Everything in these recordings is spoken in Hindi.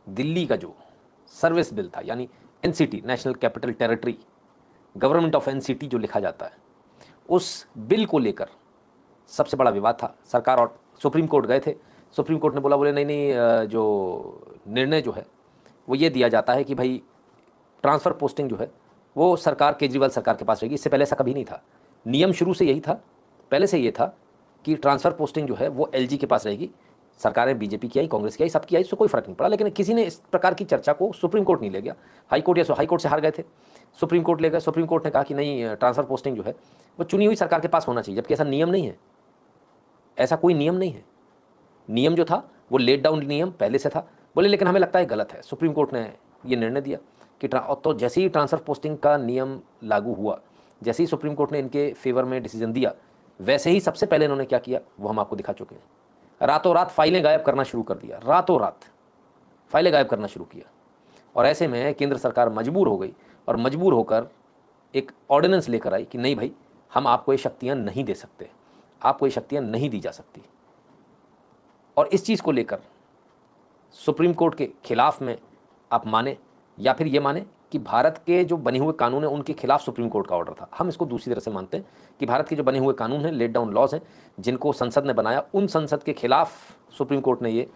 दिल्ली का जो सर्विस बिल था, यानी NCT, national capital territory, government of NCT जो लिखा जाता है, उस बिल को लेकर सबसे बड़ा विवाद था। सरकार और सुप्रीम कोर्ट गए थे। सुप्रीम कोर्ट ने बोले नहीं नहीं, जो निर्णय जो है वो ये दिया जाता है कि भाई ट्रांसफ़र पोस्टिंग जो है वो सरकार, केजरीवाल सरकार के पास रहेगी। इससे पहले ऐसा कभी नहीं था। नियम शुरू से यही था, पहले से ये था कि ट्रांसफ़र पोस्टिंग जो है वो एलजी के पास रहेगी। सरकारें बीजेपी की आई, कांग्रेस की आई, सबकी आई, इससे कोई फर्क नहीं पड़ा। लेकिन किसी ने इस प्रकार की चर्चा को सुप्रीम कोर्ट नहीं ले गया। हाई कोर्ट से हार गए थे, सुप्रीम कोर्ट ले गए। सुप्रीम कोर्ट ने कहा कि नहीं, ट्रांसफ़र पोस्टिंग जो है वो चुनी हुई सरकार के पास होना चाहिए, जबकि ऐसा नियम नहीं है। ऐसा कोई नियम नहीं है। नियम जो था वो लेट डाउन नियम पहले से था। बोले लेकिन हमें लगता है गलत है। सुप्रीम कोर्ट ने ये निर्णय दिया कि तो जैसे ही ट्रांसफ़र पोस्टिंग का नियम लागू हुआ, जैसे ही सुप्रीम कोर्ट ने इनके फेवर में डिसीजन दिया, वैसे ही सबसे पहले इन्होंने क्या किया वो हम आपको दिखा चुके हैं। रातों रात फाइलें गायब करना शुरू कर दिया, रातों रात फाइलें गायब करना शुरू किया। और ऐसे में केंद्र सरकार मजबूर हो गई और मजबूर होकर एक ऑर्डिनेंस लेकर आई कि नहीं भाई, हम आपको ये शक्तियाँ नहीं दे सकते, आपको ये शक्तियाँ नहीं दी जा सकती। और इस चीज़ को लेकर सुप्रीम कोर्ट के खिलाफ में आप माने या फिर ये माने कि भारत के जो बने हुए कानून हैं उनके खिलाफ सुप्रीम कोर्ट का ऑर्डर था, हम इसको दूसरी तरह से मानते हैं कि भारत के जो बने हुए कानून हैं, लेट डाउन लॉज हैं, जिनको संसद ने बनाया, उन संसद के खिलाफ सुप्रीम कोर्ट ने ये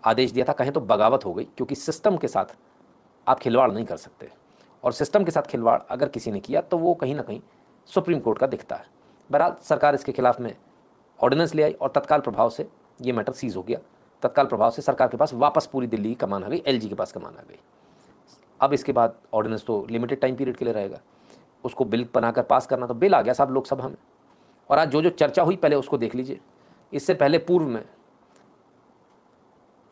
आदेश दिया था। कहें तो बगावत हो गई, क्योंकि सिस्टम के साथ आप खिलवाड़ नहीं कर सकते, और सिस्टम के साथ खिलवाड़ अगर किसी ने किया तो वो कहीं ना कहीं सुप्रीम कोर्ट का दिखता है। बहरहाल सरकार इसके खिलाफ में ऑर्डिनेंस ले आई और तत्काल प्रभाव से ये मैटर सीज हो गया। तत्काल प्रभाव से सरकार के पास वापस पूरी दिल्ली की कमान आ गई, एलजी के पास कमान आ गई। अब इसके बाद ऑर्डिनेंस तो लिमिटेड टाइम पीरियड के लिए रहेगा, उसको बिल बनाकर पास करना, तो बिल आ गया साहब लोकसभा में। और आज जो जो चर्चा हुई पहले उसको देख लीजिए। इससे पहले पूर्व में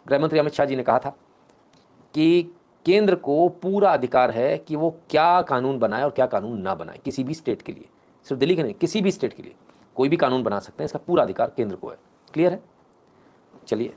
गृहमंत्री अमित शाह जी ने कहा था कि केंद्र को पूरा अधिकार है कि वो क्या कानून बनाए और क्या कानून ना बनाए, किसी भी स्टेट के लिए, सिर्फ दिल्ली के नहीं, किसी भी स्टेट के लिए कोई भी कानून बना सकते हैं, इसका पूरा अधिकार केंद्र को है। क्लियर है? चलिए।